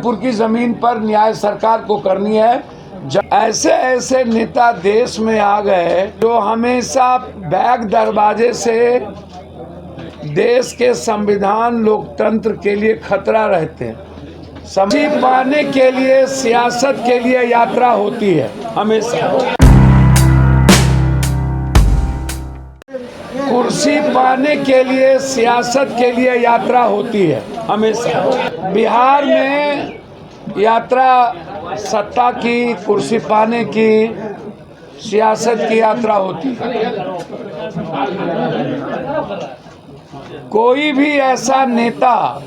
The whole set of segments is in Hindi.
गोविंदपुर की जमीन पर न्याय सरकार को करनी है। ऐसे ऐसे नेता देश में आ गए जो हमेशा बैक दरवाजे से देश के संविधान लोकतंत्र के लिए खतरा रहते हैं। समझी पाने के लिए सियासत के लिए यात्रा होती है हमेशा। कुर्सी पाने के लिए सियासत के लिए यात्रा होती है हमेशा। बिहार में यात्रा सत्ता की, कुर्सी पाने की, सियासत की यात्रा होती है। कोई भी ऐसा नेता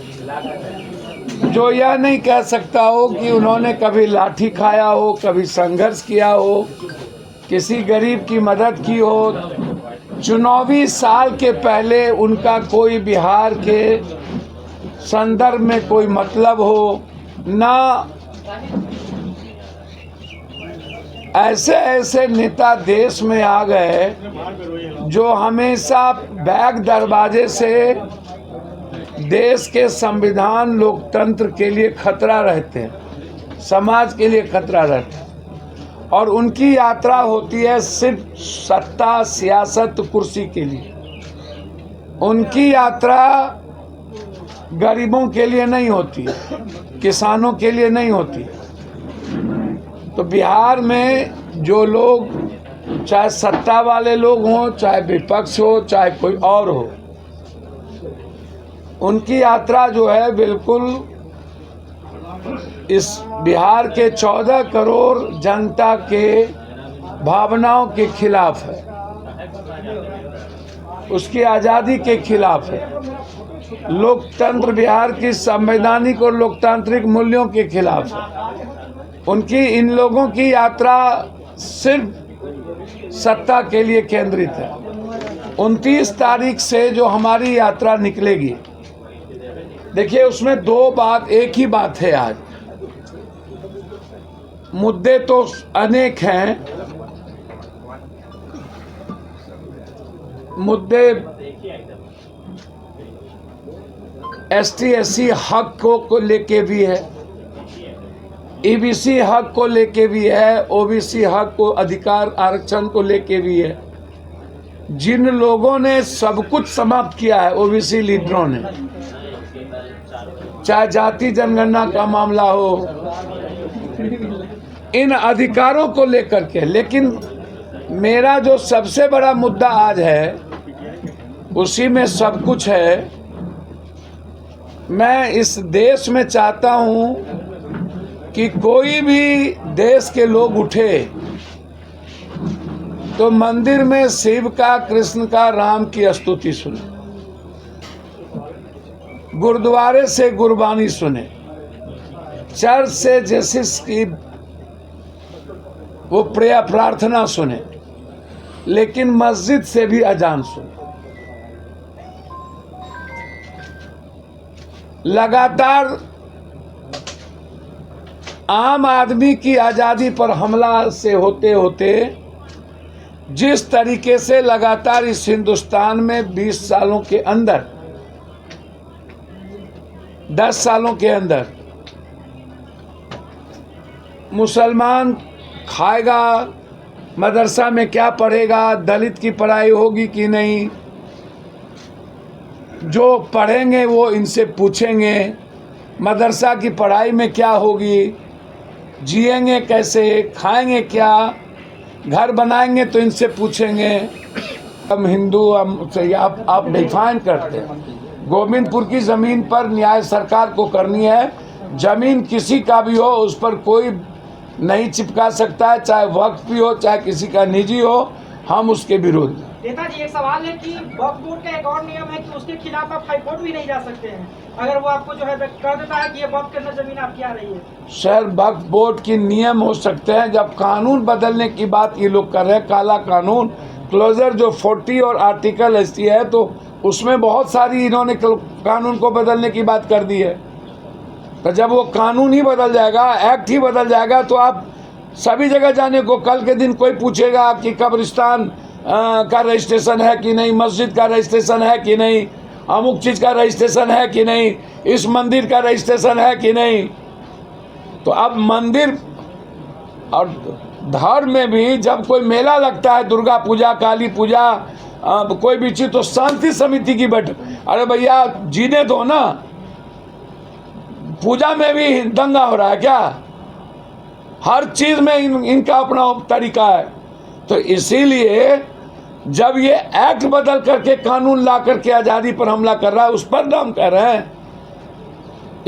जो यह नहीं कह सकता हो कि उन्होंने कभी लाठी खाया हो, कभी संघर्ष किया हो, किसी गरीब की मदद की हो, चुनावी साल के पहले उनका कोई बिहार के संदर्भ में कोई मतलब हो ना, ऐसे ऐसे नेता देश में आ गए जो हमेशा बैक दरवाजे से देश के संविधान लोकतंत्र के लिए खतरा रहते हैं, समाज के लिए खतरा रहते हैं। और उनकी यात्रा होती है सिर्फ सत्ता, सियासत, कुर्सी के लिए। उनकी यात्रा गरीबों के लिए नहीं होती, किसानों के लिए नहीं होती। तो बिहार में जो लोग, चाहे सत्ता वाले लोग हों, चाहे विपक्ष हो, चाहे कोई और हो, उनकी यात्रा जो है बिल्कुल इस बिहार के 14 करोड़ जनता के भावनाओं के खिलाफ है, उसकी आज़ादी के खिलाफ है, लोकतंत्र, बिहार की संवैधानिक और लोकतांत्रिक मूल्यों के खिलाफ है। उनकी, इन लोगों की यात्रा सिर्फ सत्ता के लिए केंद्रित है। 29 तारीख से जो हमारी यात्रा निकलेगी, देखिए उसमें एक ही बात है। आज मुद्दे तो अनेक हैं, मुद्दे एसटी एससी हक को लेके भी है, ईबीसी हक को लेके भी है, ओबीसी हक को, अधिकार आरक्षण को लेके भी है। जिन लोगों ने सब कुछ समाप्त किया है, ओबीसी लीडरों ने, चाहे जाति जनगणना का मामला हो, इन अधिकारों को लेकर के। लेकिन मेरा जो सबसे बड़ा मुद्दा आज है, उसी में सब कुछ है। मैं इस देश में चाहता हूं कि कोई भी देश के लोग उठे तो मंदिर में शिव का, कृष्ण का, राम की स्तुति सुने, गुरुद्वारे से गुरबानी सुने, चर्च से जीसस की वो प्रेयर प्रार्थना सुने, लेकिन मस्जिद से भी अजान सुने। लगातार आम आदमी की आज़ादी पर हमला से होते होते जिस तरीके से लगातार इस हिंदुस्तान में 20 सालों के अंदर, 10 सालों के अंदर मुसलमान खाएगा, मदरसा में क्या पढ़ेगा, दलित की पढ़ाई होगी कि नहीं, जो पढ़ेंगे वो इनसे पूछेंगे मदरसा की पढ़ाई में क्या होगी, जिएंगे कैसे, खाएंगे क्या, घर बनाएंगे तो इनसे पूछेंगे। हम हिंदू, आप डिफाइन करते हैं। गोविंदपुर की ज़मीन पर न्याय सरकार को करनी है। ज़मीन किसी का भी हो, उस पर कोई नहीं चिपका सकता है, चाहे वक्फ भी हो, चाहे किसी का निजी हो। हम उसके विरोध हैं। नेताजी, एक सवाल है कि वक्फ बोर्ड का एक और नियम है कि उसके खिलाफ आप हाईकोर्ट भी नहीं जा सकते हैं अगर वो आपको जो है कर देता है कि ये वक्फ करना जमीन आपकी आ रही है। सर, वक्फ बोर्ड की नियम हो सकते हैं, जब कानून बदलने की बात ये लोग कर रहे हैं, काला कानून, क्लोजर जो 40 और आर्टिकल 80 है, तो उसमें बहुत सारी इन्होंने कानून को बदलने की बात कर दी है। तो जब वो कानून ही बदल जाएगा, एक्ट ही बदल जाएगा, तो आप सभी जगह जाने को, कल के दिन कोई पूछेगा कि कब्रिस्तान का रजिस्ट्रेशन है कि नहीं, मस्जिद का रजिस्ट्रेशन है कि नहीं, अमुक चीज़ का रजिस्ट्रेशन है कि नहीं, इस मंदिर का रजिस्ट्रेशन है कि नहीं, तो अब मंदिर और धर्म में भी जब कोई मेला लगता है, दुर्गा पूजा, काली पूजा, कोई भी चीज, तो शांति समिति की बैठक, अरे भैया जीने दो ना। पूजा में भी दंगा हो रहा है क्या? हर चीज में इनका अपना तरीका है। तो इसीलिए जब ये एक्ट बदल करके कानून ला करके आजादी पर हमला कर रहा है, उस पर हम कह रहे हैं।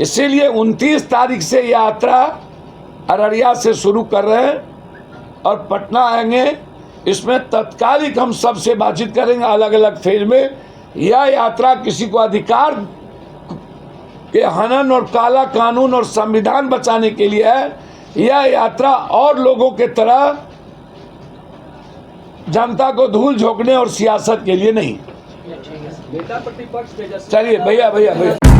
इसीलिए 29 तारीख से यात्रा अररिया से शुरू कर रहे हैं और पटना आएंगे। इसमें तत्कालिक हम सबसे बातचीत करेंगे अलग अलग फेज में। यह यात्रा किसी को अधिकार के हनन और काला कानून और संविधान बचाने के लिए है। यह यात्रा और लोगों के तरह जनता को धूल झोंकने और सियासत के लिए नहीं। नेता प्रतिपक्ष तेजस्वी चलिए भैया।